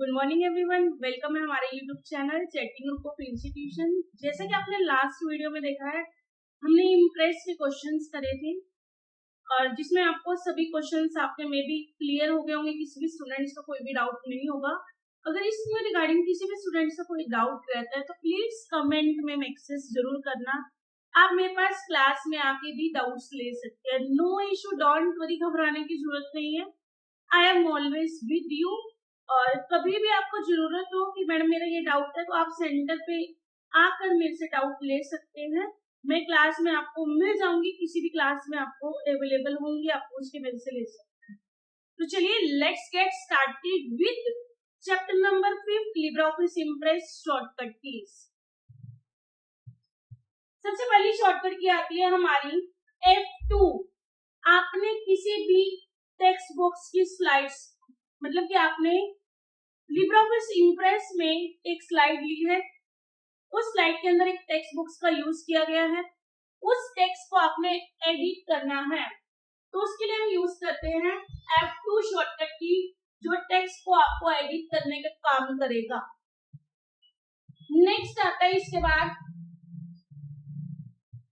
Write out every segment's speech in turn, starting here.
Good morning everyone, welcome है हमारे YouTube channel chatting group of institution. जैसा कि आपने लास्ट वीडियो में देखा है, हमने इम्प्रेस के क्वेश्चंस करे थे और जिसमें आपको सभी क्वेश्चंस आपके में भी क्लियर हो गए होंगे, किसी भी स्टूडेंट्स को कोई भी डाउट नहीं होगा। अगर इसमें रिगार्डिंग किसी भी स्टूडेंट्स का कोई डाउट रहता है तो प्लीज कमेंट में मैसेज जरूर करना। आप मेरे पास क्लास में आके भी डाउट्स ले सकते हैं। नो इशू, डोंट वरी, घबराने की जरूरत नहीं है। I am always with you. और कभी भी आपको जरूरत हो कि मैडम मेरा ये डाउट है तो आप सेंटर पे आकर मेरे से डाउट ले सकते हैं। मैं क्लास में आपको मिल जाऊंगी, किसी भी क्लास में आपको अवेलेबल होंगी, आप पूछ के मेरे से ले सकते हैं। तो चलिए let's get started with chapter number 5 LibreOffice impress shortcut keys. सबसे पहली शॉर्टकट की आती है हमारी F2। आपने किसी भी टेक्स्ट बुक्स की स्लाइड्स, मतलब कि आपने लिब्रियोफिस इम्प्रेस में एक स्लाइड ली है, उस स्लाइड के अंदर एक टेक्स्ट बुक्स का यूज किया गया है, उस टेक्स्ट को आपने एडिट करना है, तो उसके लिए हम यूज करते हैं F2 शॉर्टकट की, जो टेक्स्ट को आपको एडिट करने का काम करेगा। नेक्स्ट आता है इसके बाद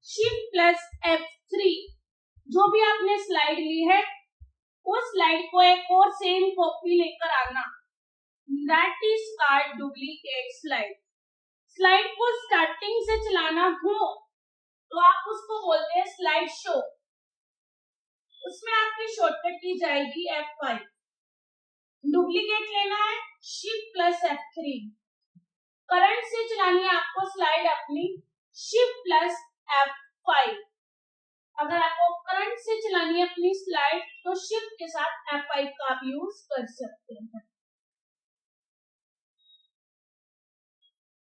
शिफ्ट प्लस F3। जो भी आपने स्लाइड ली है उस स्लाइड को एक और सेम कॉपी लेकर आना, that is called duplicate slide. Slide को स्टार्टिंग से चलाना हो तो आप उसको बोलते हैं स्लाइड शो। उसमें आपकी शॉर्टकट की जाएगी F5। डुप्लीकेट लेना है शिफ्ट प्लस F3। करंट से चलानी है आपको स्लाइड अपनी शिफ्ट प्लस F5। अगर आपको करंट से चलानी है अपनी स्लाइड तो शिफ्ट के साथ F5 का आप यूज कर सकते हैं।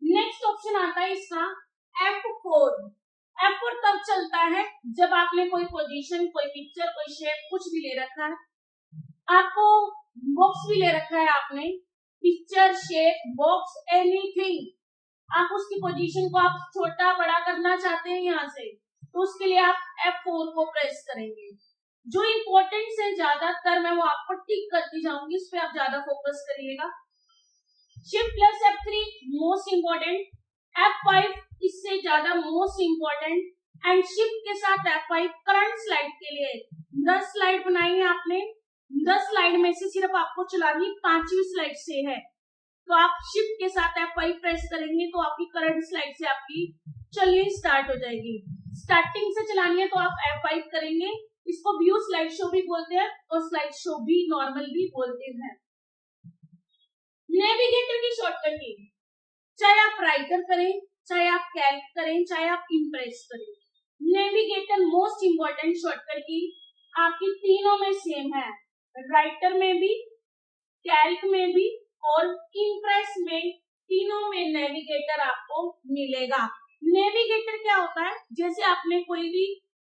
नेक्स्ट ऑप्शन आता है इसका F4। F4 तब चलता है जब आपने कोई पोजीशन, कोई पिक्चर, कोई शेप कुछ भी ले रखा है, आपको बॉक्स भी ले रखा है, आपने पिक्चर, शेप, बॉक्स, एनीथिंग, आप उसकी पोजीशन को आप छोटा बड़ा करना चाहते हैं यहाँ से, तो उसके लिए आप F4 को प्रेस करेंगे। जो इंपॉर्टेंट है ज्यादातर मैं वो आपको टिक करती जाऊंगी, इस पे आप ज्यादा फोकस करिएगा। Shift plus F3 most important, F5 इससे ज्यादा मोस्ट इंपॉर्टेंट एंड शिफ्ट के साथ F5 करंट स्लाइड के लिए 10 स्लाइड बनाई है आपने, 10 स्लाइड में से सिर्फ आपको चलानी 5वीं स्लाइड से है, तो आप शिफ्ट के साथ F5 प्रेस करेंगे तो आपकी करंट स्लाइड से आपकी चलनी स्टार्ट हो जाएगी। स्टार्टिंग से चलानी है तो आप F5 करेंगे। इसको व्यू स्लाइड शो भी बोलते हैं और स्लाइड शो भी नॉर्मल भी बोलते हैं। नेविगेटर की शॉर्टकट की, चाहे आप राइटर करें, चाहे आप कैल्क करें, चाहे आप इम्प्रेस करें, नेविगेटर मोस्ट इंपॉर्टेंट शॉर्टकट की आपकी तीनों में सेम है, राइटर में भी, कैल्क में भी और इम्प्रेस में, तीनों में नेविगेटर आपको मिलेगा। नेविगेटर क्या होता है, जैसे आपने कोई भी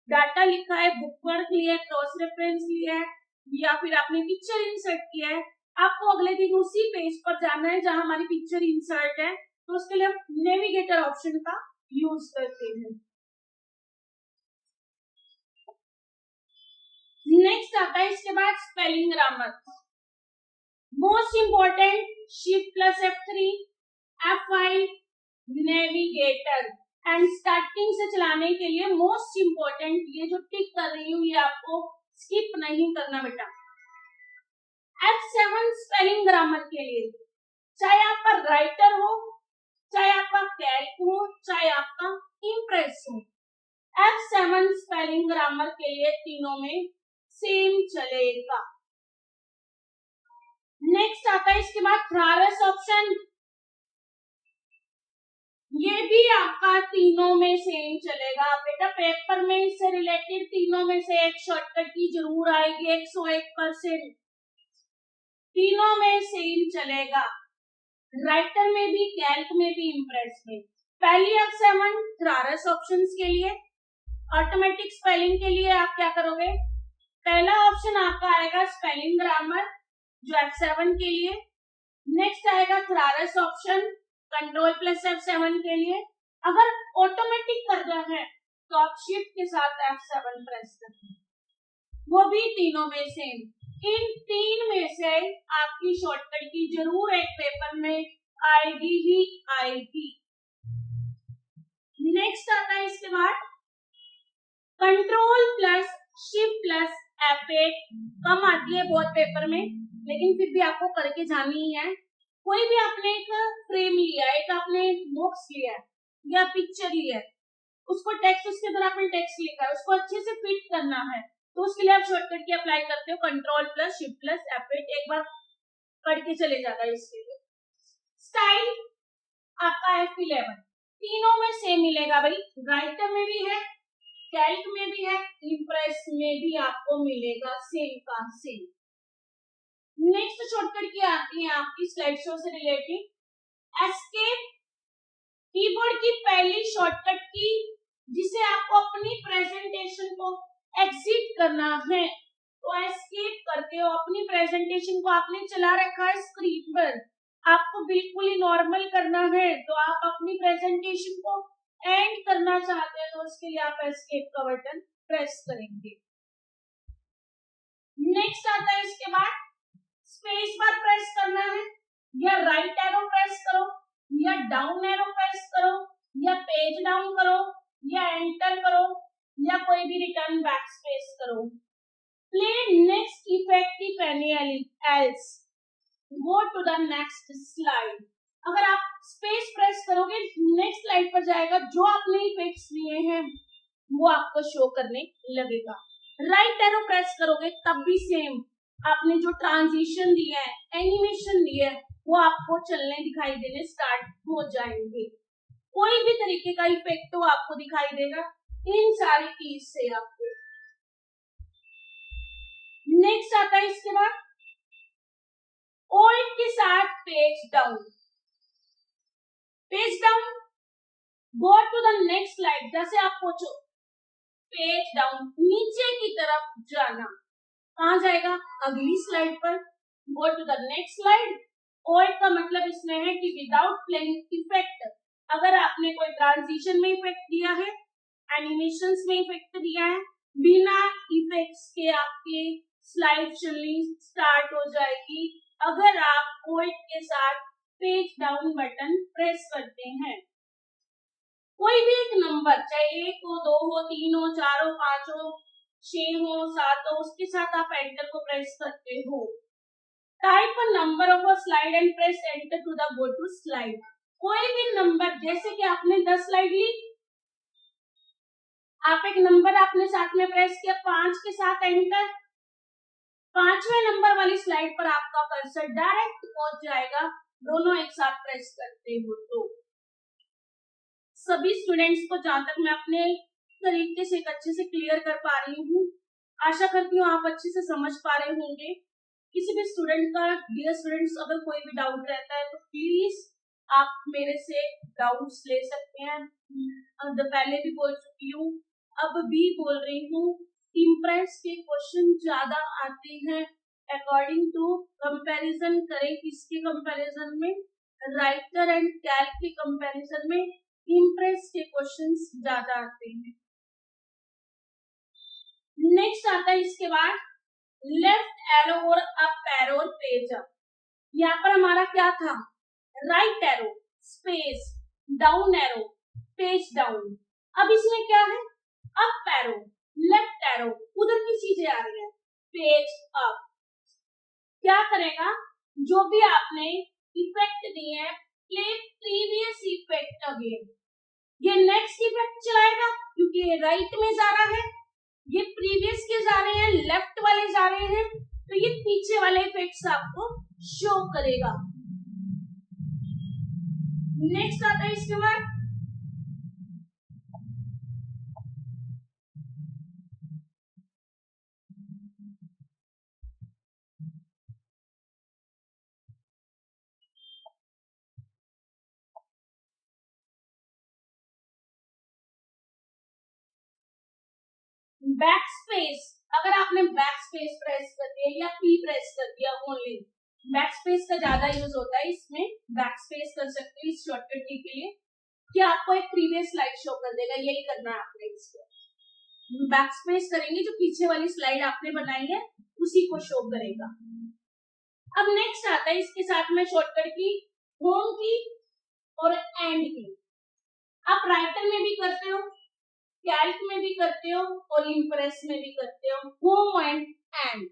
डाटा लिखा है, बुकवर्क लिया है, क्रॉस रेफरेंस लिया है या फिर आपने पिक्चर इंसर्ट किया है, आपको अगले दिन उसी पेज पर जाना है जहां हमारी पिक्चर इंसर्ट है, तो उसके लिए हम नेविगेटर ऑप्शन का यूज करते हैं। नेक्स्ट आता है इसके बाद spelling grammar. Most important shift plus F3, F5 navigator and starting से चलाने के लिए मोस्ट इंपॉर्टेंट, ये जो टिक कर रही हूँ ये आपको स्किप नहीं करना बेटा। F7 स्पेलिंग ग्रामर के लिए, चाहे आपका राइटर हो, चाहे आपका कैल्क हो, चाहे आपका इम्प्रेस हो, F7 स्पेलिंग ग्रामर के लिए तीनों में सेम चलेगा। नेक्स्ट आता है इसके बाद थ्रारस ऑप्शन, ये भी आपका तीनों में सेम चलेगा बेटा। पेपर में इससे रिलेटेड तीनों में से एक शॉर्टकट की जरूर आएगी 101%, तीनों में सेम चलेगा, राइटर में भी, कैल्क में भी, इम्प्रेस में। पहली F7 थ्रारस ऑप्शंस के लिए, ऑटोमेटिक स्पेलिंग के लिए आप क्या करोगे, पहला ऑप्शन आपका आएगा स्पेलिंग ग्रामर जो F7 के लिए, नेक्स्ट आएगा थ्रारस ऑप्शन कंट्रोल प्लस F7 के लिए। अगर ऑटोमेटिक करना है तो आप शिफ्ट के साथ F7 प्रेस करें, वो भी तीनों में सेम। इन तीन में से आपकी शॉर्टकट की जरूर एक पेपर में आएगी ही आएगी। नेक्स्ट आता है इसके बाद control plus shift plus F8 कम आती है बहुत पेपर में, लेकिन फिर भी आपको करके जानी ही है। कोई भी आपने एक फ्रेम लिया, एक आपने बॉक्स लिया या पिक्चर लिया है, उसको टेक्स्ट, उसके अंदर आपने टेक्स्ट लिखा है, उसको अच्छे से फिट करना है, तो उसके लिए आप शॉर्टकट की अप्लाई करते हो control plus shift plus F8, एक बार पढ़ के चले जाता है। इसके लिए स्टाइल आपका F11 तीनों में सेम मिलेगा भाई, राइटर में भी है, कैल्क में भी है, इंप्रेस में भी आपको मिलेगा सेम का सेम। नेक्स्ट शॉर्टकट की आती है आपकी स्लाइड शो से रिलेटेड, एस्केप कीबोर्ड की पहली शॉर्टकट की जिसे आपको अपनी प्रेजेंटेशन को एग्जिट करना है, तो एस्केप करते हो। अपनी प्रेजेंटेशन को आपने चला रखा है स्क्रीन पर, आपको बिल्कुल ही नॉर्मल करना है, तो आप अपनी प्रेजेंटेशन को एंड करना चाहते हैं, तो उसके लिए आप एस्केप का बटन प्रेस करेंगे। नेक्स्ट आता है इसके बाद स्पेस बार प्रेस करना है, या राइट एरो प्रेस करो, या डाउन एरो प्रेस करो, या पेज डाउन करो, या एंटर करो, या कोई भी रिटर्न बैक स्पेस करो। Play next effect if any else, go to the next slide. अगर आप स्पेस प्रेस करोगे नेक्स्ट स्लाइड पर जाएगा, जो आपने इफेक्ट्स लिए हैं वो आपको शो करने लगेगा। राइट एरो प्रेस करोगे तब भी सेम, आपने जो ट्रांजिशन दिया है, एनिमेशन दिया है, वो आपको चलने दिखाई देने स्टार्ट हो जाएंगे। कोई भी तरीके का इफेक्ट तो आपको दिखाई देगा इन सारी कीज से आपको। नेक्स्ट आता है इसके बाद ऑल्ट के साथ page down, page down, go to the next slide, जैसे आप पूछो पेज डाउन, नीचे की तरफ जाना, कहां जाएगा, अगली स्लाइड पर, go to the next slide. Alt का मतलब इसमें है कि विदाउट प्लेइंग इफेक्ट, अगर आपने कोई ट्रांजिशन में इफेक्ट दिया है, एनिमेशंस में इफेक्ट दिया है, बिना इफेक्ट्स के आपके स्लाइड चलनी स्टार्ट हो जाएगी अगर आप ऑल्ट के साथ पेज डाउन बटन प्रेस करते हैं। कोई भी एक नंबर, चाहे 1 हो, 2 हो, 3 हो, 4 हो, 5 हो, 6 हो, 7 हो, उसके साथ आप एंटर को प्रेस करते हो। Type a number of a slide and press enter to the go to slide. कोई भी नंबर, जैसे कि आपने 10 स्लाइड ली, आप एक नंबर आपने साथ में प्रेस किया, 5 के साथ एंटर, 5वें नंबर वाली स्लाइड पर आपका कर्सर डायरेक्ट पहुंच जाएगा, दोनों एक साथ प्रेस करते हो। तो सभी स्टूडेंट्स को जहां तक मैं अपने तरीके से अच्छे से क्लियर कर पा रही हूँ, आशा करती हूँ आप अच्छे से समझ पा रहे होंगे। किसी भी स्टूडेंट का, डियर स्टूडेंट्स, अगर कोई भी डाउट रहता है तो प्लीज आप मेरे से डाउट्स ले सकते हैं। पहले भी बोल चुकी हूँ, अब भी बोल रही हूँ, इम्प्रेस के क्वेश्चन ज्यादा आते हैं अकॉर्डिंग टू कंपैरिजन करें किसके कंपैरिजन में, राइटर एंड कैल्क के कंपैरिजन में इम्प्रेस के क्वेश्चंस ज्यादा आते हैं। नेक्स्ट आता है इसके बाद लेफ्ट एरो और अप एरो और पेज अप। यहाँ पर हमारा क्या था, right arrow, space, down arrow, page down. अब इसमें क्या है, अप एरो, लेफ्ट एरो, उधर की चीजें आ रही है, पेज अप। क्या करेगा, जो भी आपने इफेक्ट दिए हैं, प्ले प्रीवियस इफेक्ट अगेन, ये नेक्स्ट इफेक्ट चलाएगा क्योंकि ये राइट में जा रहा है, ये प्रीवियस के जा रहे हैं, लेफ्ट वाले जा रहे हैं, तो ये पीछे वाले इफेक्ट्स आपको शो करेगा। नेक्स्ट आता है इसके बाद बैक स्पेस। अगर आपने बैक स्पेस प्रेस कर दिया या पी प्रेस कर दिया, ओनली बैक स्पेस का ज्यादा यूज होता है, इसमें बैक स्पेस कर सकते हो इस शॉर्टकट की के लिए कि आपको एक प्रीवियस स्लाइड शो कर देगा, यही करना है आपने। इसको बैक स्पेस करेंगे, जो पीछे वाली स्लाइड आपने बनाई है उसी को शो करेगा। अब नेक्स्ट आता है इसके साथ में शॉर्टकट की होम की और एंड की। आप राइटर में भी करते हो, कैल्क में भी करते हो और इम्प्रेस में भी करते हो, होम एंड।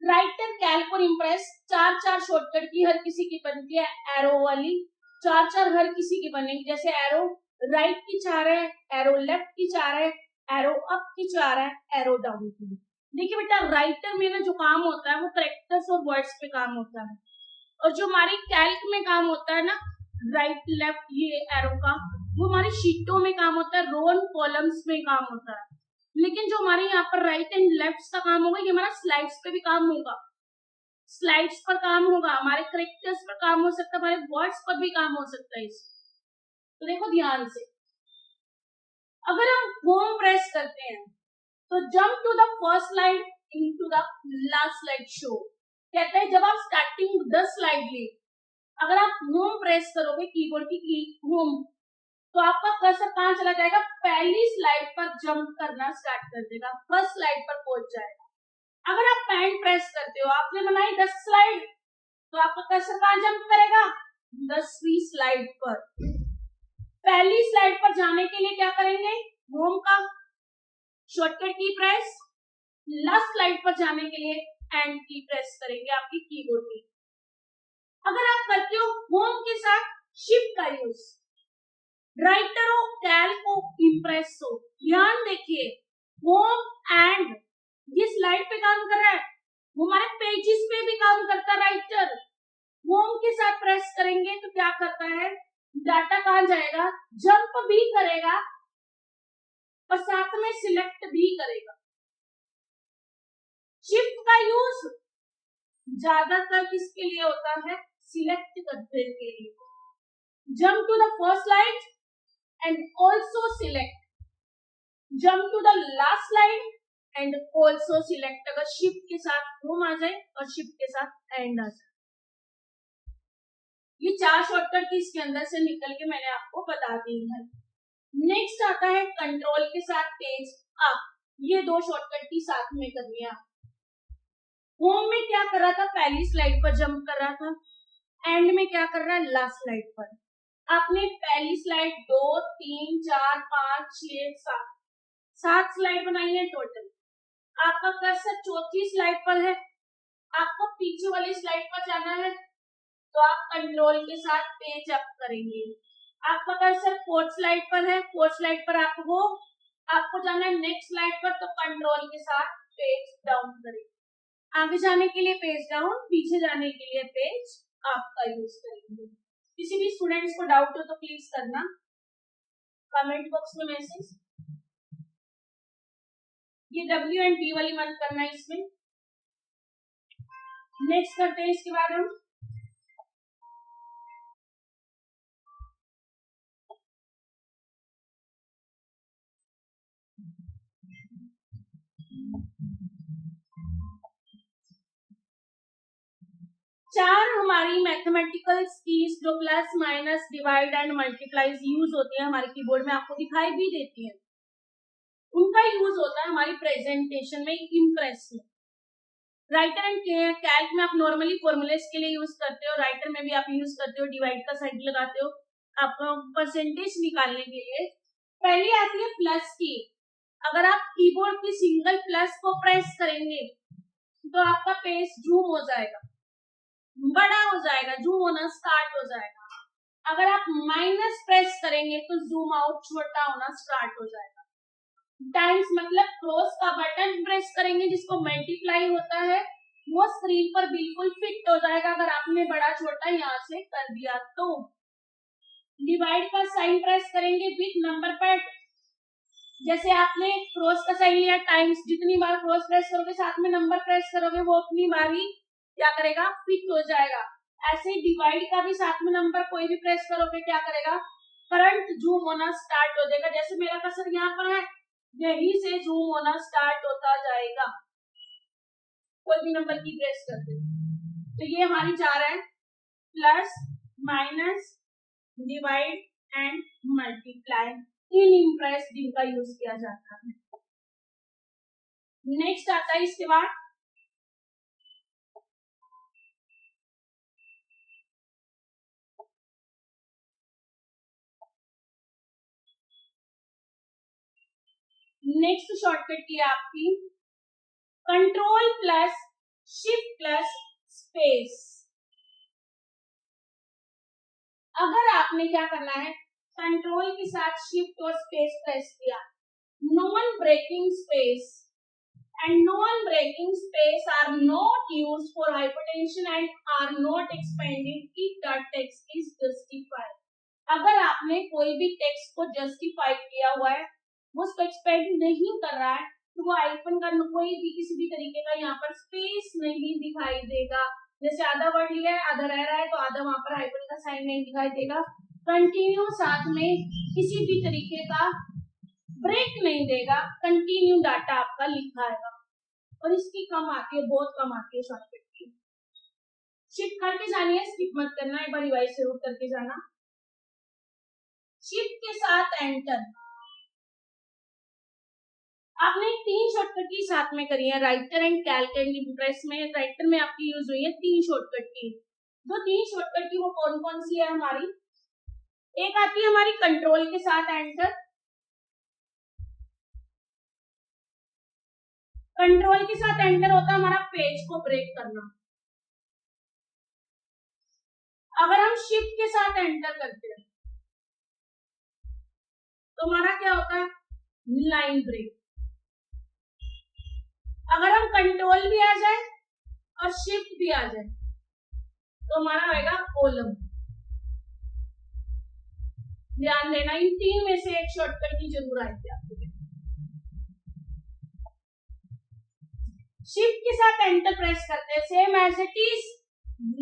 राइटर, कैल्क और इम्प्रेस चार चार शॉर्टकट की हर किसी की बनती है, एरो वाली चार चार हर किसी की बनेगी। जैसे एरो राइट की 4 है, एरो लेफ्ट की 4 है, एरो अप की 4 है, एरो डाउन की। देखिए बेटा, राइटर में ना जो काम होता है वो कैरेक्टर्स और वर्ड्स पे काम होता है, और जो हमारी कैल्क में काम होता है ना, राइट लेफ्ट ये एरो का, वो हमारी शीटों में काम होता है, रो एंड कॉलम्स में काम होता है। लेकिन जो हमारे यहाँ पर राइट एंड लेफ्ट का काम होगा, ये हमारा स्लाइड्स पे भी काम होगा, स्लाइड्स पर काम होगा, हमारे कैरेक्टर्स पर काम हो सकता है, हमारे वर्ड्स पर भी काम हो सकता है। तो देखो ध्यान से, अगर हम होम प्रेस करते हैं तो jump to the first slide into the last slide show. कहता है जब आप स्टार्टिंग 10 स्लाइड ली, अगर आप होम प्रेस करोगे कीबोर्ड की होम, तो आपका कर्सर कहां चला जाएगा, पहली स्लाइड पर जंप करना स्टार्ट कर देगा, फर्स्ट स्लाइड पर पहुंच जाएगा। अगर आप पैन प्रेस करते हो, आपने बनाई 10 स्लाइड, तो आपका कर्सर कहां जंप करेगा, 10वीं स्लाइड पर। पहली स्लाइड पर जाने के लिए क्या करेंगे, होम का शॉर्टकट की प्रेस, लास्ट स्लाइड पर जाने के लिए एंड की प्रेस करेंगे आपकी कीबोर्ड की। अगर आप करते हो होम के साथ शिफ्ट का यूज, राइटर हो, कैल्क हो, इम्प्रेस हो, ध्यान देखिए, होम एंड ये स्लाइड पे काम कर रहा है, वो हमारे पेजेस पे भी काम करता है। राइटर होम के साथ प्रेस करेंगे तो क्या करता है, डाटा कहां जाएगा, जंप भी करेगा और साथ में सिलेक्ट भी करेगा। शिफ्ट का यूज ज्यादातर किसके लिए होता है, सिलेक्ट करने के लिए। Jump to the first slide and also select, jump to the last slide and also select. अगर शिफ्ट के साथ होम आ जाए और शिफ्ट के साथ एंड आ जाए, ये 4 शॉर्टकट की इसके अंदर से निकल के मैंने आपको बता दी है। नेक्स्ट आता है कंट्रोल के साथ पेज अप, ये 2 शॉर्टकट की साथ में करनी है। होम में क्या कर रहा था, पहली स्लाइड पर जंप कर रहा था, एंड में क्या कर रहा है, लास्ट स्लाइड पर। आपने पहली स्लाइड 2 3 4 5 6 7 स्लाइड बनाई है टोटल। आपका कर्सर चौथी स्लाइड पर है, आपको पीछे वाली स्लाइड पर जाना है, तो आप कंट्रोल के साथ पेज अप करेंगे। आपका कर्सर 4th स्लाइड पर है, 4th स्लाइड पर आपको जाना है नेक्स्ट स्लाइड पर, तो कंट्रोल के साथ पेज डाउन करेंगे। आगे जाने के लिए पेज डाउन, पीछे जाने के लिए पेज अप का यूज करेंगे। किसी भी स्टूडेंट्स को डाउट हो तो प्लीज करना कमेंट बॉक्स में मैसेज। ये W एंड D वाली मत करना इसमें। नेक्स्ट करते हैं इसके बाद हम चार हमारी मैथमेटिकल कीज जो plus minus divide and multiplies use होती है हमारे कीबोर्ड में, आपको दिखाई भी देती है, उनका यूज होता है हमारी प्रेजेंटेशन में, इम्प्रेस में। राइटर एंड कैल्क में आप नॉर्मली फॉर्मूलेस के लिए यूज करते हो, राइटर में भी आप यूज करते हो, डिवाइड का साइड लगाते हो आपको परसेंटेज निकालने के लिए। पहली आती है प्लस की, अगर आप कीबोर्ड की सिंगल प्लस को प्रेस करेंगे तो आपका पेज जूम हो जाएगा, बड़ा हो जाएगा, जूम होना स्टार्ट हो जाएगा। अगर आप माइनस प्रेस करेंगे तो जूम आउट, छोटा होना स्टार्ट हो जाएगा। टाइम्स मतलब क्रॉस का बटन प्रेस करेंगे जिसको मल्टीप्लाई होता है, वो स्क्रीन पर बिल्कुल फिट हो जाएगा अगर आपने बड़ा छोटा यहाँ से कर दिया तो। डिवाइड का साइन प्रेस करेंगे विथ नंबर पैड, जैसे आपने क्रॉस का साइन लिया, टाइम्स जितनी बार क्रॉस प्रेस करोगे साथ में नंबर प्रेस करोगे, वो उतनी बार ही क्या करेगा, फिट हो जाएगा। ऐसे डिवाइड का भी साथ में नंबर कोई भी प्रेस करोगे क्या करेगा, करंट जूम होना स्टार्ट हो जाएगा। जैसे मेरा कर्सर यहाँ पर है, यहीं से जूम होना स्टार्ट होता जाएगा कोई भी नंबर की प्रेस करते। तो ये हमारी 4 है, plus minus divide and multiply, in impress जिनका यूज किया जाता है। नेक्स्ट आता है इसके बाद नेक्स्ट शॉर्टकट की है आपकी control plus shift plus space. अगर आपने क्या करना है, कंट्रोल के साथ शिफ्ट और स्पेस प्रेस किया, non breaking space and non-breaking space are not used for hypertension and are not expanded if the text is justified। अगर आपने कोई भी टेक्स्ट को जस्टिफाई किया हुआ है, वो उसको एक्सपेंड नहीं कर रहा है, तो वो हाइफन का कोई भी किसी भी तरीके का यहाँ पर स्पेस नहीं दिखाई देगा। जैसे आधा वर्ड लिया है, आधा रह रहा है, तो आधा वहां पर हाइफन का साइन नहीं दिखाई देगा। कंटिन्यू साथ में किसी भी तरीके का ब्रेक नहीं देगा, कंटिन्यू डाटा आपका लिखा आएगा। और इसकी कम आती है, बहुत कम आती है शॉर्टकट की। शिफ्ट करके जानी है, स्किप मत करना, एक बार रिवाइज जरूर करके जाना। शिफ्ट के साथ एंटर आपने 3 शॉर्टकट की साथ में करी है, writer and Calc and Impress में। राइटर में आपकी यूज हुई है 3 शॉर्टकट की। जो 3 शॉर्टकट की वो कौन कौन सी है हमारी? एक आती है हमारी कंट्रोल के साथ एंटर। कंट्रोल के साथ एंटर होता है हमारा पेज को ब्रेक करना। अगर हम शिफ्ट के साथ एंटर करते हैं तो हमारा क्या होता है? Line break. अगर हम कंट्रोल भी आ जाए और शिफ्ट भी आ जाए तो हमारा आएगा कॉलम। ध्यान देना, इन 3 में से एक शॉर्टकट की जरूर आएगी आपको। शिफ्ट के साथ एंटर प्रेस करते हैं, same as it is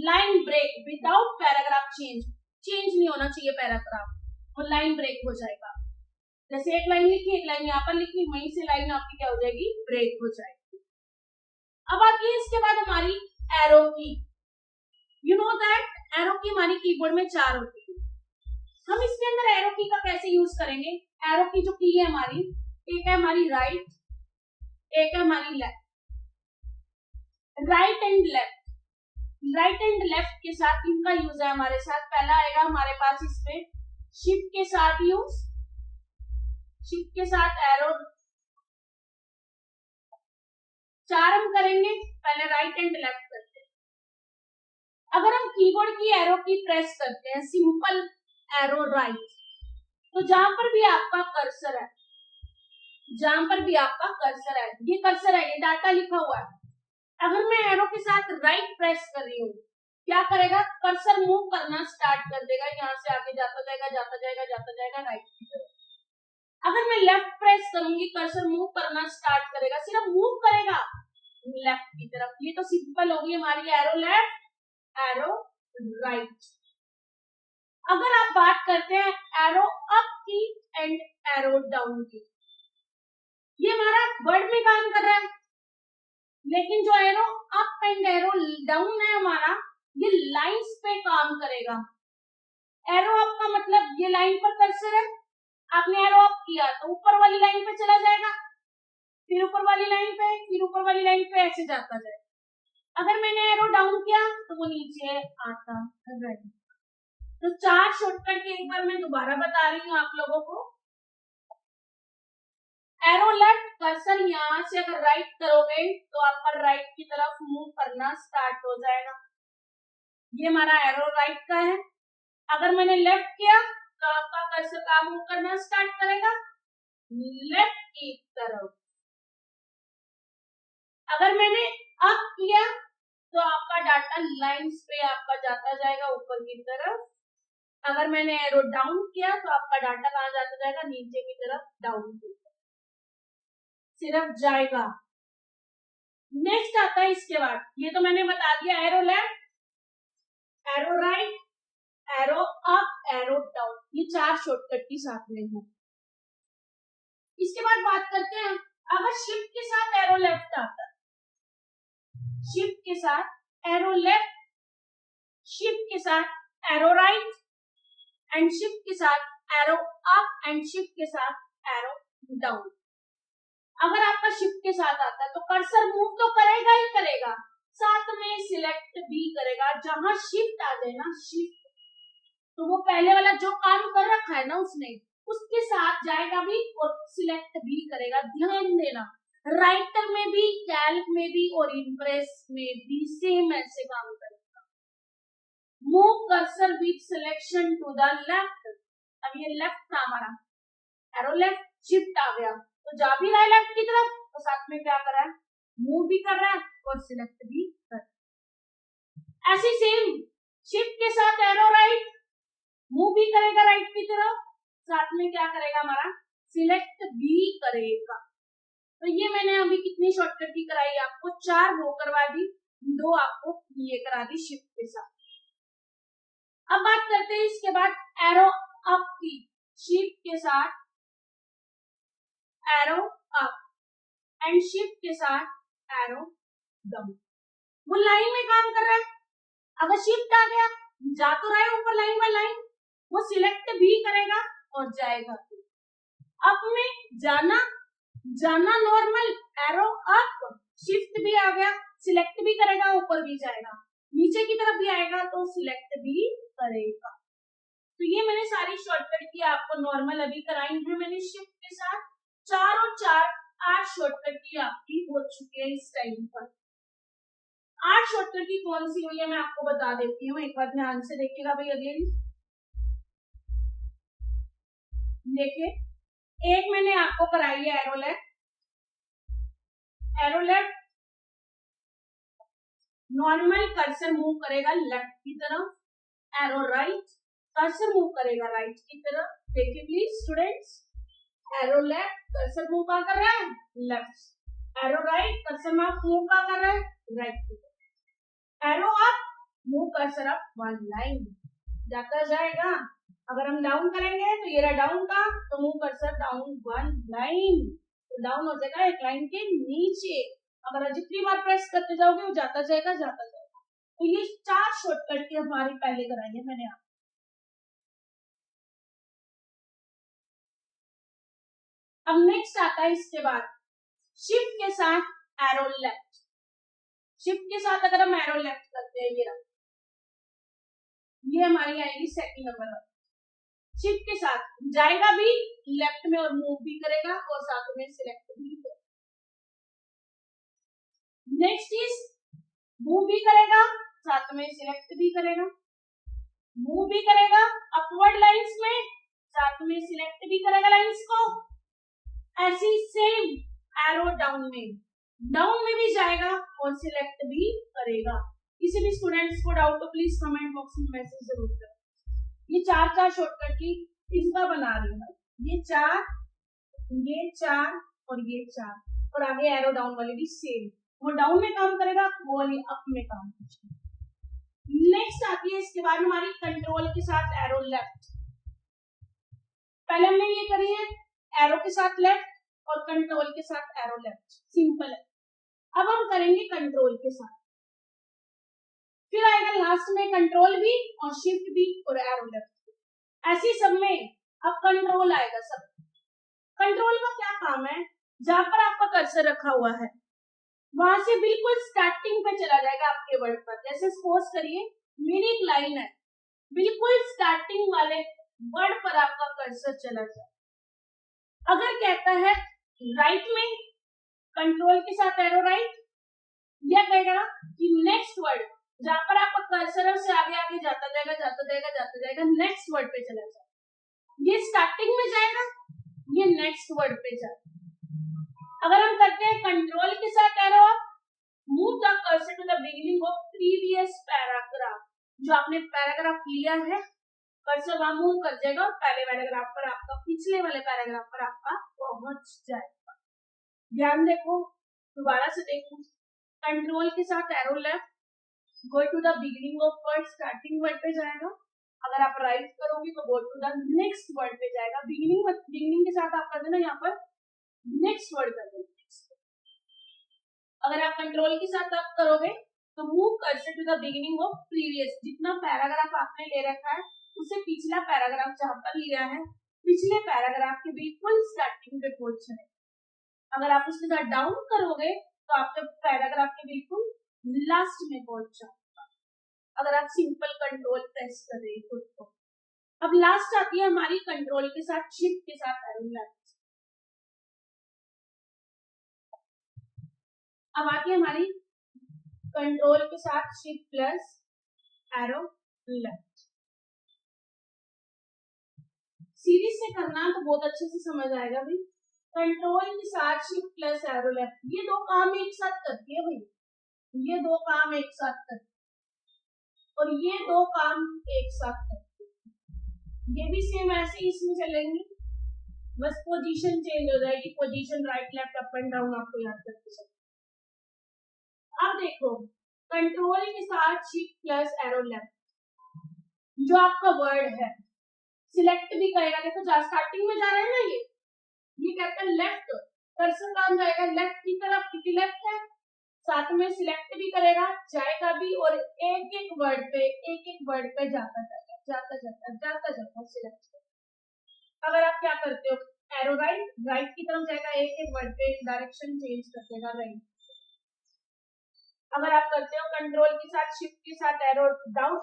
line break without paragraph change नहीं होना चाहिए पैराग्राफ, और लाइन ब्रेक हो जाएगा। जैसे एक लाइन लिखी, एक लाइन यहाँ पर लिखी, वहीं से लाइन आपकी क्या हो जाएगी? ब्रेक हो जाएगी। अब आती है इसके बाद हमारी एरो की। यू नो दैट एरो की हमारी कीबोर्ड में 4 होती है। हम इसके अंदर एरो की का कैसे यूज करेंगे? एरो की जो की है हमारी, एक है हमारी राइट, एक है हमारी left. Right and left, right and left के साथ इनका यूज है हमारे साथ। पहला आएगा हमारे पास इसमें शिफ्ट के साथ यूज, शिफ्ट के साथ एरो। 4 हम करेंगे, पहले राइट एंड लेफ्ट करते हैं। अगर हम कीबोर्ड की एरो की प्रेस करते हैं, सिंपल एरो राइट, तो जहां पर भी आपका कर्सर है, जहां पर भी आपका कर्सर है, ये कर्सर है, ये डाटा लिखा हुआ है। अगर मैं एरो के साथ राइट प्रेस कर रही हूँ, क्या करेगा? कर्सर मूव करना स्टार्ट कर देगा, यहाँ से आगे जाता जाएगा, जाता जाएगा, जाता जाएगा राइट की तरफ। अगर मैं लेफ्ट प्रेस करूंगी, कर्सर मूव करना स्टार्ट करेगा, सिर्फ मूव करेगा लेफ्ट की तरफ। ये तो सिंपल होगी हमारी एरो लेफ्ट, एरो राइट। अगर आप बात करते हैं एरो अप की एंड एरो डाउन की, ये हमारा वर्ड में काम कर रहा है, लेकिन जो arrow up and arrow down है हमारा, ये लाइंस पे काम करेगा। एरो अप का मतलब ये लाइन पर कर्सर है, आपने एरो अप किया तो ऊपर वाली लाइन पे चला जाएगा, फिर ऊपर वाली लाइन पे, फिर ऊपर वाली लाइन पे, ऐसे जाता जाएगा। अगर मैंने एरो डाउन किया तो वो नीचे आता रहेगा। तो 4 शॉर्टकट के एक बार मैं दोबारा बता रही हूँ आप लोगों को। एरो लेफ्ट, कर्सर यहाँ से अगर राइट करोगे तो आपका राइट की तरफ मूव करना स्टार्ट हो जाएगा, ये हमारा एरो राइट का है। अगर मैंने लेफ्ट किया तो आपका कर्सर का मूव करना स्टार्ट करेगा लेफ्ट की तरफ। अगर मैंने अप किया तो आपका डाटा लाइंस पे आपका जाता जाएगा ऊपर की तरफ। अगर मैंने एरो डाउन किया तो आपका डाटा कहाँ जाता जाएगा? नीचे की तरफ, डाउन की तरफ सिर्फ जाएगा। नेक्स्ट आता है इसके बाद, ये तो मैंने बता दिया, arrow left, arrow right, arrow up, arrow down, ये 4 शॉर्टकट की साथ में है। इसके बाद बात करते हैं अगर शिफ्ट के साथ एरो लेफ्ट आता है, शिफ्ट के साथ एरो लेफ्ट, शिफ्ट के साथ एरो राइट एंड शिफ्ट के साथ एरो अप एंड शिफ्ट के साथ एरो डाउन। अगर आपका शिफ्ट के साथ आता है तो कर्सर मूव तो करेगा ही करेगा, साथ में सिलेक्ट भी करेगा। जहां शिफ्ट आ जाए ना, शिफ्ट, तो वो पहले वाला जो काम कर रखा है ना उसने, उसके साथ जाएगा भी और सिलेक्ट भी करेगा। ध्यान देना, राइटर में भी, कैल्क में भी और इम्प्रेस में भी सेम ऐसे काम करेगा। Move cursor with selection to the left. अब ये लेफ्ट था हमारा, एरो लेफ्ट, शिफ्ट आ गया तो जा भी रहा है लेफ्ट की तरफ, तो साथ में क्या कर रहा है, मूव भी कर रहा है और सिलेक्ट भी कर रहा है। ऐसी सेम शिफ्ट के साथ एरो राइट, मूव भी करेगा राइट की तरफ, साथ में क्या करेगा हमारा, सिलेक्ट भी करेगा। तो ये मैंने अभी कितनी शॉर्टकट की कराई आपको, 4 वो करवा दी, 2 आपको ये करा दी शिफ्ट के साथ। अब बात करते हैं इसके बाद एरो अप की। शिफ्ट के साथ एरो अप एंड शिफ्ट के साथ एरो डाउन। वो लाइन में काम कर रहा है, अगर शिफ्ट आ गया जा तो रहा है ऊपर लाइन बाय लाइन, वो सिलेक्ट भी करेगा और जाएगा। अप में जाना, जाना नॉर्मल, एरो अप, शिफ्ट भी आ गया, सिलेक्ट भी करेगा, ऊपर भी जाएगा, नीचे की तरफ भी आएगा तो सिलेक्ट भी करेगा। तो ये मैंने सारी शॉर्टकट की आपको नॉर्मल अभी कराई है मैंने शिफ्ट के साथ। 4 और 4 8 शॉर्टकट की आपकी हो चुकी है इस टाइम पर। 8 शॉर्टकट की कौन सी हुई है मैं आपको बता देती हूँ, एक बार ध्यान से देखिएगा भाई। अगेन देखिए, एक मैंने आपको कराई है arrow left, arrow left normal cursor move करेगा लेफ्ट की तरफ, एरो राइट कर्सर मूव करेगा राइट की तरफ। देखिए please students, arrow left cursor move कहाँ कर रहा है, left, arrow right cursor move कहाँ कर रहा है, राइट की तरफ, arrow up move cursor up one line, जाता जाएगा। अगर हम डाउन करेंगे तो ये रहा डाउन का, तो move cursor down one line, तो डाउन हो जाएगा एक लाइन के नीचे। अगर जितनी बार प्रेस करते जाओगे वो जाता जाएगा जाता जाएगा। तो ये 4 शॉर्टकट की हमारी पहले कराई है मैंने आपको। अब नेक्स्ट आता है इसके बाद शिफ्ट के साथ एरो लेफ्ट। शिफ्ट के साथ अगर हम एरो लेफ्ट करते हैं, ये हमारी आएगी सेकंड नंबर वाली। शिफ्ट के साथ जाएगा भी लेफ्ट में और मूव भी करेगा और साथ में सिलेक्ट भी करेगा। नेक्स्ट इज मूव भी करेगा साथ में सिलेक्ट भी करेगा, मूव भी करेगा अपवर्ड लाइंस में, साथ में सिलेक्ट भी करेगा लाइंस को। ऐसी सेम एरो डाउन में भी जाएगा और सिलेक्ट भी करेगा। किसी भी स्टूडेंट्स को डाउट तो प्लीज कमेंट बॉक्स में मैसेज जरूर करें। ये 4 शॉर्टकट की इसका बना रही हूँ, ये 4 और ये 4 और आगे एरो डाउन वाली भी सेम, वो डाउन में काम करेगा, वो वाली अप में काम करेगा। नेक्स्ट आती है इसके बाद हमारी कंट्रोल के साथ एरो लेफ्ट। पहले हमने ये करी है एरो के साथ लेफ्ट और कंट्रोल के साथ एरो लेफ्ट, सिंपल है। अब हम करेंगे कंट्रोल के साथ, फिर आएगा लास्ट में कंट्रोल भी और शिफ्ट भी और एरो लेफ्ट। ऐसी सब में अब कंट्रोल आएगा। सब कंट्रोल का क्या काम है, जहां पर आपका कर्सर रखा हुआ है वहां से बिल्कुल स्टार्टिंग पे चला जाएगा आपके वर्ड पर। जैसे सपोज करिए मेरी एक लाइन है, बिल्कुल स्टार्टिंग वाले वर्ड पर आपका कर्सर चला जाए। अगर कहता है राइट में कंट्रोल के साथ एरो राइट, या कहेगा कि नेक्स्ट वर्ड जहां पर आपका कर्सर से आगे आगे जाता जाएगा नेक्स्ट वर्ड पे चला जाए। ये स्टार्टिंग में जाएगा, ये नेक्स्ट वर्ड पे जाएगा। अगर हम करते हैं कंट्रोल के साथ arrow up, move the cursor to the beginning of previous paragraph. जो आपने पैराग्राफ लिया है कर्सर वहां मूव कर जाएगा और पहले पैराग्राफ पर आपका, पिछले वाले पैराग्राफ पर आपका पहुंच जाएगा। ध्यान देखो, दोबारा से देखो, कंट्रोल के साथ arrow left, go to the beginning of word, starting word पे जाएगा। अगर आप राइट करोगे तो go to the next word पे जाएगा। बिगिनिंग के साथ आप कर देना यहाँ पर नेक्स्ट वर्ड कर देना। अगर आप कंट्रोल के साथ आप करोगे तो move cursor to the beginning of previous, जितना पैराग्राफ आपने ले रखा है उसे पिछला पैराग्राफ जहां पर लिया है पिछले पैराग्राफ के बिल्कुल स्टार्टिंग पे पहुंच जाए। अगर आप उसके साथ डाउन करोगे तो आपके पैराग्राफ के बिल्कुल लास्ट में पहुंच जाएगा, अगर आप सिंपल कंट्रोल प्रेस कर रहे हो तो। अब लास्ट आती है हमारी कंट्रोल के साथ शिफ्ट के साथ एरो लेफ्ट। अब आती है हमारी कंट्रोल के साथ shift plus arrow left. Series से करना तो बहुत अच्छे से समझ आएगा भाई। कंट्रोल के साथ शिफ्ट प्लस एरो लेफ्ट, ये दो काम एक साथ करती है भाई, ये दो काम एक साथ करती है और ये दो काम एक साथ करती है। ये भी सेम ऐसे ही इसमें चलेंगी, बस पोजीशन चेंज हो जाएगी, position right left up and down आपको याद करके चलना। अब देखो कंट्रोल के साथ शिफ्ट प्लस एरो लेफ्ट, जो आपका वर्ड है सिलेक्ट भी करेगा। देखो स्टार्टिंग में जा रहे हैं ना, ये कहता है लेफ्ट, कर्सर कहाँ जाएगा, लेफ्ट की तरफ, क्योंकि लेफ्ट है। साथ में सिलेक्ट भी करेगा, जाएगा भी, और एक एक वर्ड पे जाता जाता सिलेक्ट। अगर आप क्या करते हो, एरो राइट की तरफ जाएगा, एक एक वर्ड पे डायरेक्शन चेंज कर देगा राइट। अगर आप करते हो कंट्रोल के साथ शिफ्ट के साथ एरो डाउन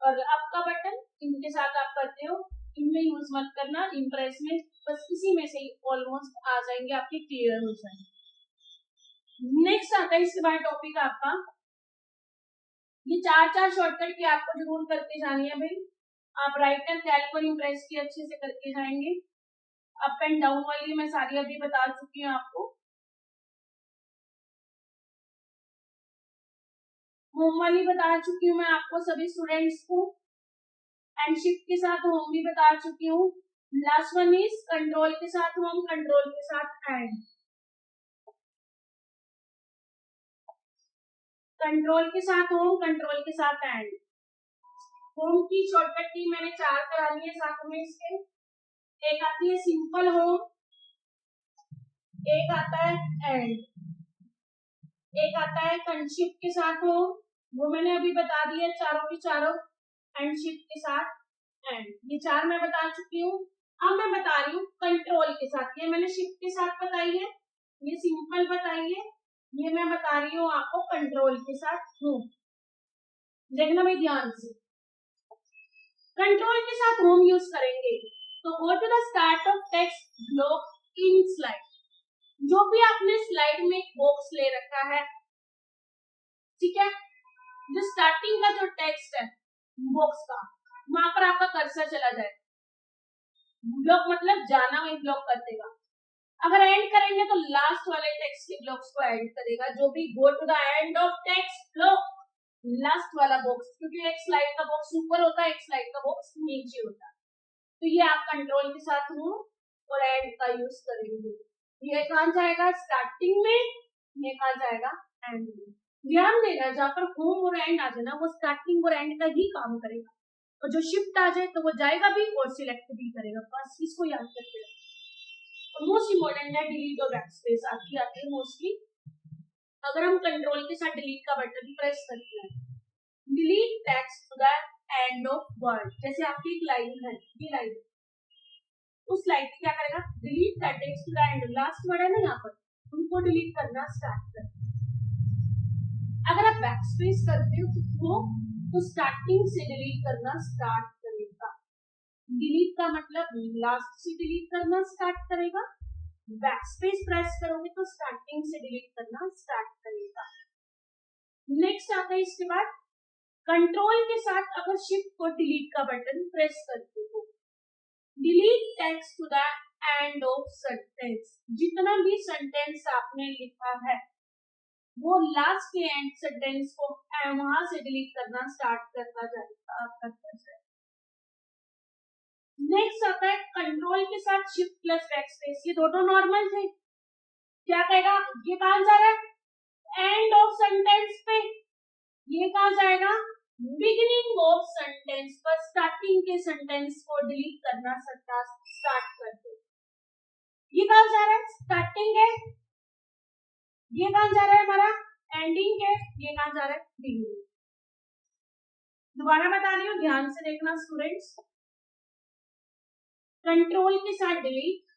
और अप का बटन, इनके साथ आप करते हो, इनमें यूज मत करना, इम्प्रेस में बस इसी में से ही ऑलमोस्ट आ जाएंगे आपके, क्लियर हो जाएंगे। नेक्स्ट आता है इसके बाद टॉपिक आपका, ये चार शॉर्टकट की आपको जरूर करके जानी है भाई। आप राइटर कैल्क और इम्प्रेस की अच्छे से करके जाएंगे। अप एंड डाउन वाली मैं सारी अभी बता चुकी हूँ आपको। होम वाली बता चुकी हूँ मैं आपको सभी स्टूडेंट्स को, एंड शिफ्ट के साथ होम भी बता चुकी हूँ। लास्ट वन इज कंट्रोल के साथ होम, कंट्रोल के साथ एंड। कंट्रोल के साथ होम, कंट्रोल के साथ एंड। होम की शॉर्टकट की मैंने 4 करानी है साथ में इसके। एक आती है सिंपल होम, एक आता है एंड, एक आता है शिफ्ट के साथ होम, वो मैंने अभी बता दिया चारों की चारों, एंड शिफ्ट के साथ एंड। ये 4 मैं बता चुकी हूँ। अब मैं बता रही हूँ कंट्रोल के साथ, ये मैंने शिफ्ट के साथ बताई है, ये सिंपल बताई है, ये मैं बता रही हूँ आपको कंट्रोल के साथ होम। देखना भाई ध्यान से, कंट्रोल के साथ होम यूज करेंगे तो go to the start of text block in slide. जो भी आपने स्लाइड में एक बॉक्स ले रखा है, ठीक है, जो स्टार्टिंग का जो टेक्स्ट है बॉक्स का, वहां पर आपका कर्सर चला जाए। ब्लॉक मतलब जाना, वही ब्लॉक कर देगा। अगर एंड करेंगे तो लास्ट वाले टेक्स्ट के ब्लॉक्स को एंड करेगा, जो भी go to the end of text block, last वाला बॉक्स, क्योंकि एक स्लाइड का बॉक्स ऊपर होता है, एक स्लाइड का बॉक्स नीचे होता है। तो ये आप कंट्रोल के साथ हो और एंड का यूज करेंगे। ये कहाँ जाएगा स्टार्टिंग में, ये कहाँ जाएगा एंड में। ध्यान देना, जहाँ पर होम और एंड आ जाए ना, वो स्टार्टिंग और एंड का ही काम करेगा, और जो शिफ्ट आ जाए तो वो जाएगा भी और सिलेक्ट भी करेगा। बस इसको याद करके रखो। मोस्ट इम्पोर्टेंट है डिलीट और बैकस्पेस, आपकी आती है मोस्टली। अगर हम कंट्रोल के साथ डिलीट का बटन प्रेस करते हैं, delete text to the end of word, जैसे आपकी एक लाइन है, ये लाइन, उस लाइन में क्या करेगा, delete that text to the end, last word है ना यहाँ पर, उनको डिलीट करना स्टार्ट कर। अगर आप बैकस्पेस करते हो तो स्टार्टिंग से डिलीट करना स्टार्ट करेगा। डिलीट का मतलब लास्ट से डिलीट करना स्टार्ट करेगा, बैकस्पेस प्रेस करोगे तो स्टार्टिंग से डिलीट करना स्टार्ट करेगा। नेक्स्ट आता है इसके बाद, कंट्रोल के साथ अगर शिफ्ट को डिलीट का बटन प्रेस करते हो, delete text to the end of sentence, जितना भी सेंटेंस आपने लिखा है वो लास्ट के एंड सेंटेंस को वहां से डिलीट करना स्टार्ट करता जाएगा। नेक्स्ट आता है कंट्रोल के साथ शिफ्ट प्लस बैकस्पेस, ये दोनों नॉर्मल थे। क्या कहेगा, ये कहां जा रहा है एंड ऑफ सेंटेंस पे, ये कहां जाएगा बिगिनिंग ऑफ सेंटेंस पर, स्टार्टिंग के सेंटेंस को डिलीट करना स्टार्ट कर दो। ये कहां जा रहा है स्टार्टिंग है, ये कहां जा रहा है हमारा एंडिंग है, ये कहां जा रहा है बिगिनिंग। दोबारा बता रही हूँ, ध्यान से देखना स्टूडेंट्स। कंट्रोल के साथ डिलीट,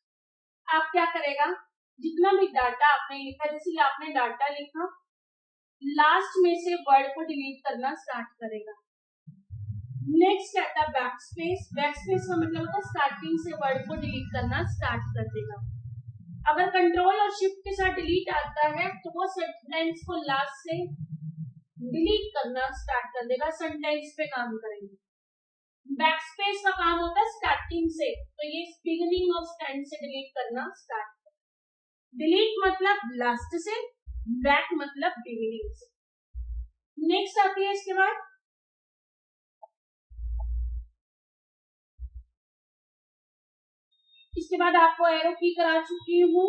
आप क्या करेगा, जितना भी डाटा आपने लिखा, जैसे आपने डाटा लिखा, लास्ट में से वर्ड को डिलीट करना स्टार्ट करेगा। नेक्स्ट आता है बैकस्पेस। बैकस्पेस का मतलब होता है स्टार्टिंग से वर्ड को डिलीट करना स्टार्ट कर देगा। अगर कंट्रोल और शिफ्ट के साथ डिलीट आता है तो वो सेंटेंस को लास्ट से डिलीट करना स्टार्ट कर देगा, सेंटेंस पे काम करेंगे। बैकस्पेस का काम होता है स्टार्टिंग से, तो ये बिगिनिंग ऑफ सेंटेंस से डिलीट करना स्टार्ट। डिलीट मतलब लास्ट से, बैक मतलब बिगिनिंग से। नेक्स्ट आती है इसके बाद आपको एरो की करा चुकी हूँ।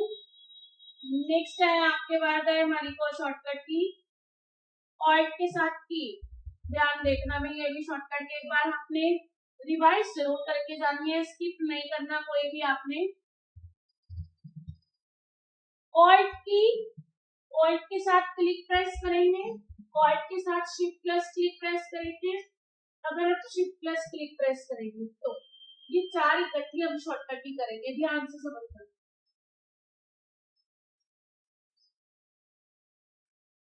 नेक्स्ट है आपके बाद है हमारी को शॉर्टकट की, ऑल्ट के साथ की। ध्यान देखना मैं ये भी शॉर्टकट एक बार आपने रिवाइज जरूर करके जानी है, स्किप नहीं करना कोई भी आपने। ऑल्ट की, ऑल्ट के साथ क्लिक प्रेस करेंगे, ऑल्ट के साथ शिफ्ट प्लस क्लिक प्रेस करेंगे, अगर आप शिफ्ट प्लस क्लिक प्रेस करेंगे तो ये चार इकट्ठी हम शॉर्टकट ही करेंगे, ध्यान से समझना।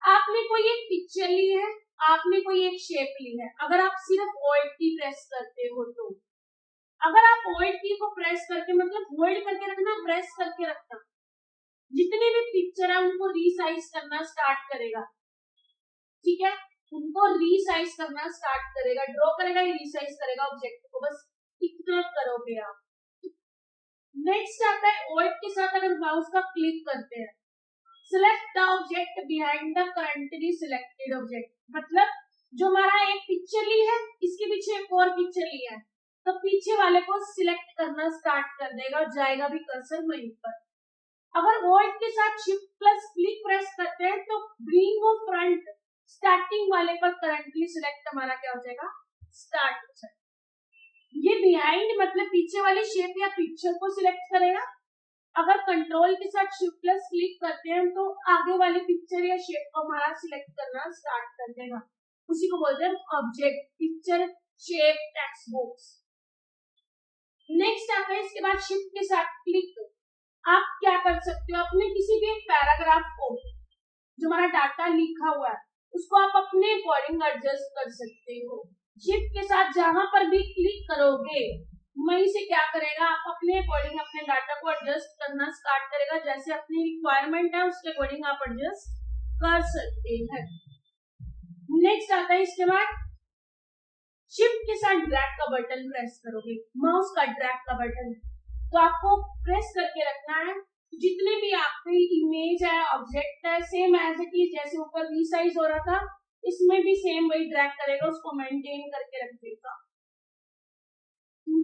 आपने कोई एक पिक्चर ली है, आपने कोई एक शेप ली है, अगर आप सिर्फ ऑल्ट की प्रेस करते हो तो, अगर आप ऑल्ट की को प्रेस करके मतलब होल्ड करके रखना, प्रेस करके रखना, जितने भी पिक्चर है उनको रीसाइज करना स्टार्ट करेगा। ठीक है, उनको रीसाइज करना स्टार्ट करेगा, ड्रॉ करेगा या रीसाइज करेगा ऑब्जेक्ट को, बस इतना करोगे आप। नेक्स्ट आता है ऑल्ट के साथ अगर माउस का क्लिक करते हैं, select the object behind the currently selected object, मतलब जो हमारा एक पिक्चर ली है इसके पीछे एक और पिक्चर लिया है, तो पीछे वाले को सिलेक्ट करना स्टार्ट कर देगा, जाएगा भी कर्सर वहीं पर। अगर ऑल्ट के साथ शिफ्ट प्लस क्लिक प्रेस करते हैं तो ब्रिंग वो फ्रंट स्टार्टिंग वाले पर करंटली सिलेक्ट हमारा क्या हो जाएगा, स्टार्ट हो जाएगा। ये बिहाइंड मतलब पीछे वाली शेप या पिक्चर को सिलेक्ट करेगा, अगर कंट्रोल के साथ शिफ्ट प्लस क्लिक करते हैं तो आगे वाली पिक्चर या शेप को हमारा सिलेक्ट करना स्टार्ट कर देगा, उसी को बोलते हैं object, picture, shape, text box. Next आता है इसके बाद शिफ्ट के साथ क्लिक, आप क्या कर सकते हो, अपने किसी भी एक पैराग्राफ को जो हमारा डाटा लिखा हुआ है उसको आप अपने अकॉर्डिंग एडजस्ट कर सकते हो। शिफ्ट के साथ जहां पर भी क्लिक करोगे वहीं से क्या करेगा, आप अपने अकॉर्डिंग अपने डाटा को एडजस्ट करना स्टार्ट करेगा, जैसे अपनी रिक्वायरमेंट है उसके अकॉर्डिंग आप एडजस्ट कर सकते हैं। नेक्स्ट आता है इसके बाद शिफ्ट के साथ ड्रैग का बटन प्रेस करोगे, माउस का ड्रैग का बटन, तो आपको प्रेस करके रखना है, जितने भी आपकी इमेज है, ऑब्जेक्ट है, सेम एज इट इज, जैसे ऊपर रीसाइज हो रहा था इसमें भी सेम वही ड्रैग करेगा, उसको मेंटेन करके रख देगा।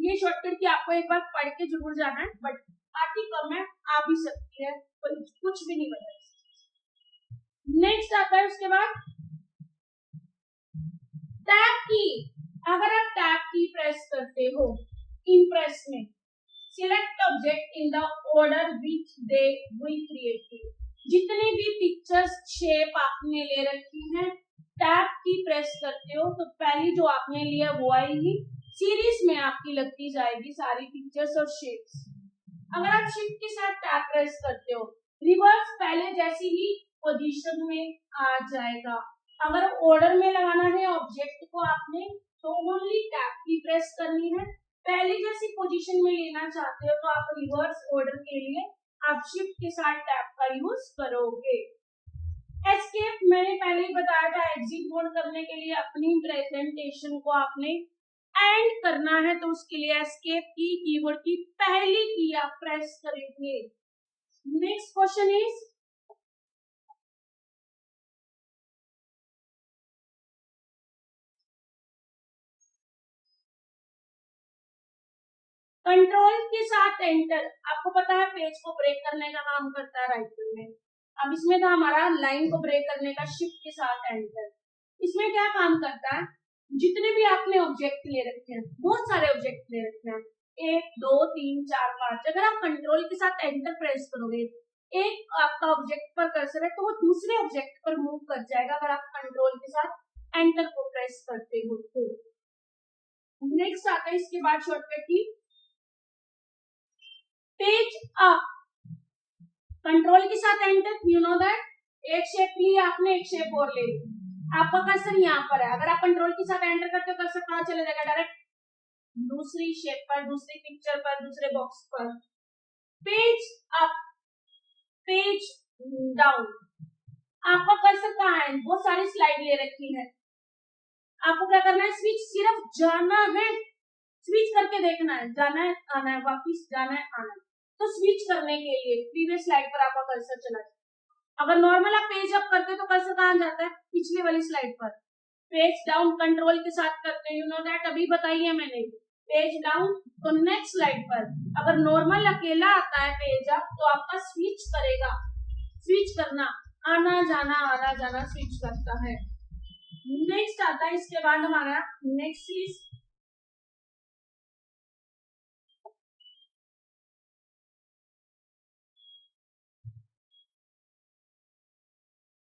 ये शॉर्टकट की आपको एक बार पढ़ के जरूर जाना है, बट आती कम है, आ भी सकती है, कुछ भी नहीं बदल। नेक्स्ट आता है उसके बाद टैब की, अगर आप टैब की प्रेस करते हो इम्प्रेस में, select object in the order which they we created, जितने भी पिक्चर्स शेप आपने ले रखी हैं टैब की प्रेस करते हो तो पहली जो आपने लिया वो आएगी, सीरीज में आपकी लगती जाएगी सारी पिक्चर्स और शेप्स। अगर आप शिफ्ट के साथ टैब प्रेस करते हो रिवर्स पहले जैसी ही पोजीशन में आ जाएगा। अगर ऑर्डर में लगाना है ऑब्जेक्ट को आपने तो ओनली टैब की प्रेस करनी है, पहले जैसी पोजीशन में लेना चाहते हो तो आप रिवर्स ऑर्डर के लिए आप शिफ्ट के साथ टैब का यूज करोगे। एस्केप मैंने पहले ही बताया था, एग्जिट बोर्ड करने के लिए अपनी प्रेजेंटेशन को आपने एंड करना है तो उसके लिए एस्केप की कीबोर्ड की पहली की आप प्रेस करेंगे। नेक्स्ट क्वेश्चन इज कंट्रोल के साथ एंटर, आपको पता है पेज को ब्रेक करने का काम करता है राइटर में, अब इसमें था हमारा लाइन को ब्रेक करने का शिफ्ट के साथ एंटर। इसमें क्या काम करता है, जितने भी आपने ऑब्जेक्ट ले रखे हैं, बहुत सारे ऑब्जेक्ट ले रखे हैं, 1 2 3 4 5, अगर आप कंट्रोल के साथ एंटर प्रेस करोगे एक आपका ऑब्जेक्ट पर कर्सर है तो वो दूसरे ऑब्जेक्ट पर मूव कर जाएगा अगर आप कंट्रोल के साथ एंटर को प्रेस करते हो तो। नेक्स्ट आता है इसके बाद शॉर्टकट की पेज अप, कंट्रोल के साथ एंटर, यू नो दैट एक शेप ली आपने एक शेप और ले ली, आपका कर्सर यहाँ पर है, अगर आप कंट्रोल के साथ एंटर करते हो कर्सर कहाँ चले जाएगा, डायरेक्ट दूसरी शेप पर, दूसरी पिक्चर पर, दूसरे बॉक्स पर। पेज अप, पेज डाउन, आपका कर्सर कहाँ है, बहुत सारी स्लाइड ले रखी है, आपको क्या करना है, स्विच सिर्फ जाना है, स्विच करके देखना है, जाना है आना है, वापिस जाना है आना है। तो स्विच करने के लिए प्रीवियस स्लाइड पर आपका कर्सर चला जाए। अगर नॉर्मल आप पेज अप करते हो तो कर्सर कहाँ जाता है, पिछली वाली स्लाइड पर। पेज डाउन कंट्रोल के साथ करते हैं, यू नो दैट, अभी बताई है मैंने। पेज डाउन तो नेक्स्ट स्लाइड पर। अगर नॉर्मल अकेला आता है पेज अप तो आपका स्विच करेगा, स्विच करना, आना जाना आना जाना स्विच करता है। नेक्स्ट आता है इसके बाद हमारा नेक्स्ट इज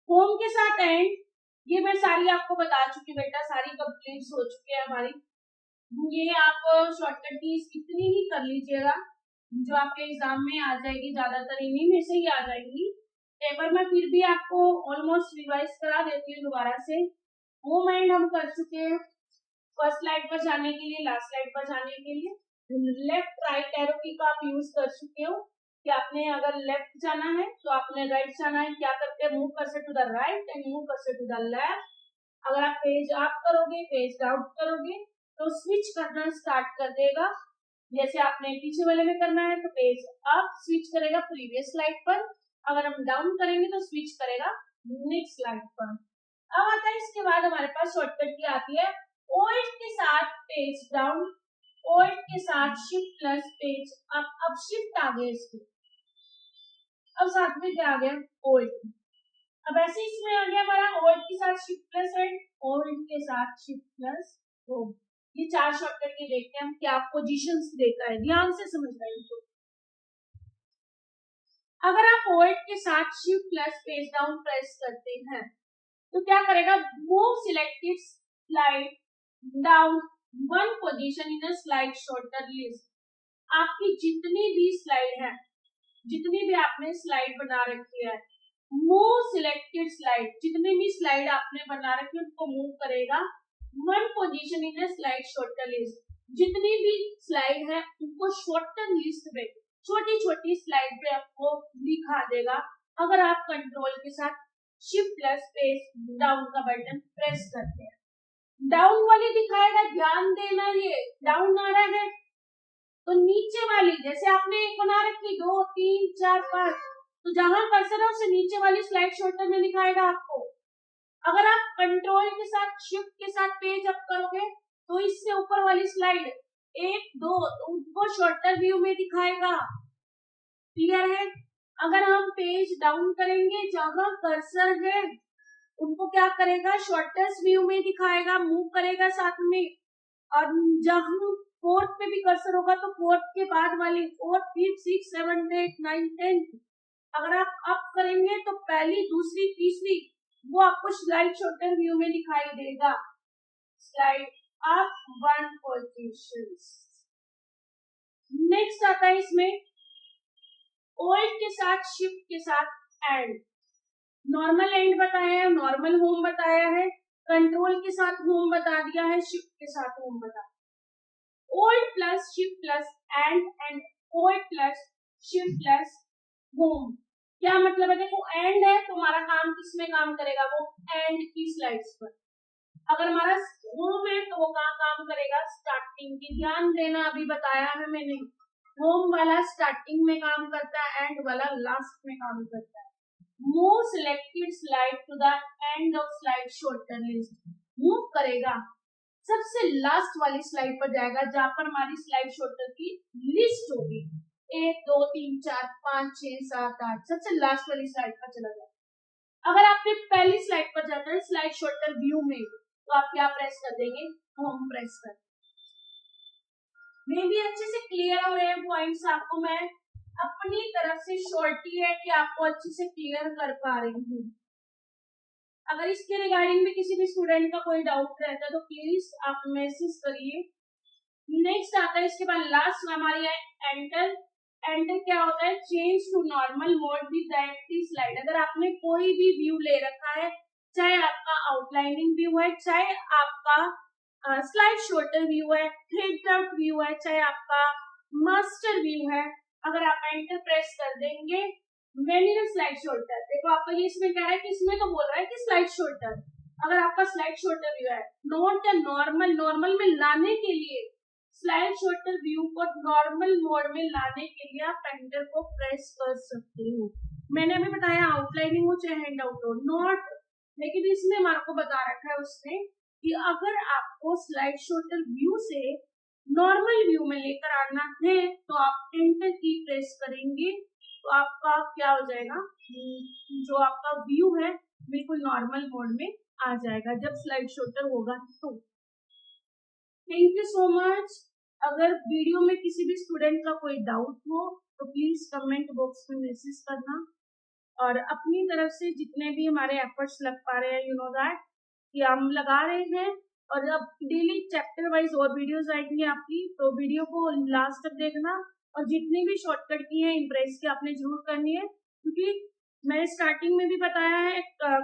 होम के साथ एंड। ये मैं सारी आपको बता चुकी बेटा, सारी कंप्लीट हो चुकी है हमारी। ये आप शॉर्टकट कीज इतनी ही कर लीजिएगा जो आपके एग्जाम में आ जाएगी, ज्यादातर इन्हीं में से ही आ जाएगी। एक बार मैं फिर भी आपको ऑलमोस्ट रिवाइज करा देती हूँ दोबारा से। होम एंड हम कर चुके हैं, फर्स्ट स्लाइड पर जाने के लिए, लास्ट स्लाइड पर जाने के लिए लेफ्ट राइट एरो की का आप यूज कर चुके हो कि आपने अगर लेफ्ट जाना है तो आपने राइट जाना है, क्या करते हैं, move cursor to the right and move cursor to the left. अगर आप पेज अप करोगे, पेज डाउन करोगे तो स्विच करना स्टार्ट कर देगा। जैसे आपने पीछे वाले में करना है तो पेज अप स्विच करेगा प्रीवियस स्लाइड पर, अगर हम डाउन करेंगे तो स्विच करेगा नेक्स्ट स्लाइड पर। अब आता है इसके बाद हमारे पास शॉर्टकट की आती है ओल्ड के साथ पेज डाउन, ओल्ड के साथ शिफ्ट प्लस पेज अप। अब शिफ्ट आ गया इसके, अब साथ में क्या आ गया, ओल्ड। अब ऐसे इसमें आ गया हमारा ओल्ड के साथ शिफ्ट प्लस एंड ओल्ड के साथ शिफ्ट प्लस होम। ये चार शॉर्टकट के देखते हैं हम क्या पोजीशंस देता है, ध्यान से समझना इनको। अगर आप ओल्ड के साथ shift plus page down press करते हैं तो क्या करेगा, move selected slide down one position in a slide shorter list. आपकी जितनी भी स्लाइड है, जितनी भी आपने स्लाइड बना रखी है, मूव सिलेक्टेड स्लाइड, जितनी भी स्लाइड आपने बना रखी है उनको मूव करेगा one position in a slide shorter list. जितनी भी स्लाइड है उनको शॉर्टर लिस्ट में छोटी छोटी स्लाइड पे आपको दिखा देगा अगर आप कंट्रोल के साथ शिफ्ट प्लस पेज डाउन का बटन प्रेस करते हैं। डाउन वाली दिखाएगा, ध्यान देना, ये डाउन आ रहा है तो नीचे वाली, जैसे आपने एक बना रखी 2 3 4 5, तो जहां कर्सर है उससे नीचे वाली स्लाइड शॉर्टर में दिखाएगा आपको। अगर आप कंट्रोल के साथ शिफ्ट के साथ पेज अप करोगे तो इससे ऊपर वाली स्लाइड 1 2 उनको शॉर्टर व्यू में दिखाएगा। क्लियर है? अगर हम पेज डाउन करेंगे, जहां कर्सर है उनको क्या करेगा, शॉर्टेस्ट व्यू में दिखाएगा, मूव करेगा साथ में। और जहां फोर्थ पे भी कर्सर होगा तो फोर्थ के बाद वाली, fourth fifth six seven eight nine 10, अगर आप अप करेंगे तो पहली दूसरी तीसरी वो आपको स्लाइड शॉर्टर व्यू में दिखाई देगा। Slide up one position. Next आता है इसमें ओल्ड के साथ शिफ्ट के साथ एंड। नॉर्मल एंड बताया है, नॉर्मल होम बताया है, कंट्रोल के साथ होम बता दिया है, शिफ्ट के साथ होम बता दिया। Old plus shift plus and old plus shift plus home. क्या मतलब है, देखो एंड है तो हमारा काम किसमें काम करेगा, वो एंड की स्लाइड्स पर। अगर हमारा होम है तो वो कहाँ काम करेगा, स्टार्टिंग की। ध्यान देना, अभी बताया है मैंने, होम वाला स्टार्टिंग में काम करता है, एंड वाला लास्ट में काम करता है। Move selected slide to the end of slide shorter list, move करेगा सबसे लास्ट वाली स्लाइड पर जाएगा जहां पर हमारी स्लाइड शॉर्टर की लिस्ट होगी, 1 2 3 4 5 6 7 8, सबसे लास्ट वाली स्लाइड पर चला जाएगा। अगर आपने पहली स्लाइड पर जाना है स्लाइड शॉर्टर व्यू में तो आप क्या प्रेस कर देंगे, होम प्रेस कर। मे भी अच्छे से क्लियर हो रहे हैं पॉइंट्स आपको, मैं अपनी तरफ से शॉर्टी है कि आपको अच्छे से क्लियर कर पा रही हूँ। अगर इसके रिगार्डिंग में किसी भी स्टूडेंट का कोई डाउट रहता है तो प्लीज आप मैसेज करिए। नेक्स्ट आता है इसके बाद लास्ट हमारी है एंटर। एंटर क्या होता है, change to normal mode with the active slide. अगर आपने कोई भी व्यू ले रखा है, चाहे आपका आउटलाइनिंग व्यू है, चाहे आपका स्लाइड शॉर्टर व्यू है, हेड आउट व्यू है, चाहे आपका मास्टर व्यू है। अगर आप एंटर प्रेस कर देंगे मैन्युअल स्लाइड शॉर्टर, देखो आपका ये इसमें कह रहा है कि इसमें तो बोल रहा है कि स्लाइड शॉर्टर, अगर आपका स्लाइड शॉर्टर व्यू है, नोट नॉर्मल, नॉर्मल में लाने के लिए, स्लाइड शॉर्टर व्यू को नॉर्मल मोड में लाने के लिए आप एंटर को प्रेस कर सकते हो। मैंने अभी बताया आउटलाइनिंग हो चाहे हैंड आउट हो, नॉट, लेकिन इसमें हमारे को बता रखा है उसने कि अगर आपको स्लाइड शॉर्टर व्यू से नॉर्मल व्यू में लेकर आना है तो आप एंटर की प्रेस करेंगे तो आपका क्या हो जाएगा, जो आपका व्यू है बिल्कुल नॉर्मल मोड में आ जाएगा जब स्लाइड शॉर्टर होगा तो। Thank you so much. अगर वीडियो में किसी भी स्टूडेंट का कोई डाउट हो तो प्लीज कमेंट बॉक्स में मैसेज करना, और अपनी तरफ से जितने भी हमारे एफर्ट्स लग पा रहे हैं, यू नो दैट कि हम लगा रहे हैं, और अब डेली चैप्टर वाइज और वीडियोस आएंगी आपकी, तो वीडियो को लास्ट तक देखना, और जितनी भी शॉर्टकट की है इम्प्रेस की आपने जरूर करनी है, क्योंकि मैंने स्टार्टिंग में भी बताया है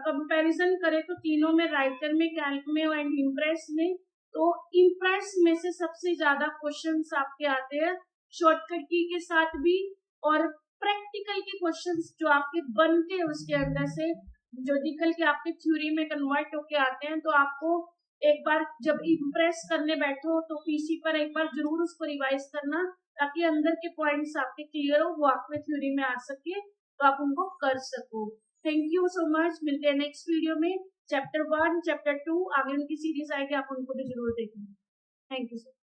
कंपैरिजन करें तो तीनों में, राइटर में, कैल्क में एंड इम्प्रेस में, तो इम्प्रेस में से सबसे ज्यादा क्वेश्चंस आपके आते हैं शॉर्टकट की के साथ भी, और प्रैक्टिकल के क्वेश्चंस जो आपके बनते हैं उसके अंदर से, जो निकल के आपके थ्योरी में कन्वर्ट होके आते हैं। तो आपको एक बार जब इम्प्रेस करने बैठो तो पीसी पर एक बार जरूर उसको रिवाइज करना, ताकि अंदर के पॉइंट्स आपके क्लियर हो, वो आपके थ्योरी में आ सके तो आप उनको कर सको। Thank you so much. मिलते हैं नेक्स्ट वीडियो में। चैप्टर 1, चैप्टर 2 आगे उनकी सीरीज आएगी, आप उनको भी जरूर देखना। Thank you so much.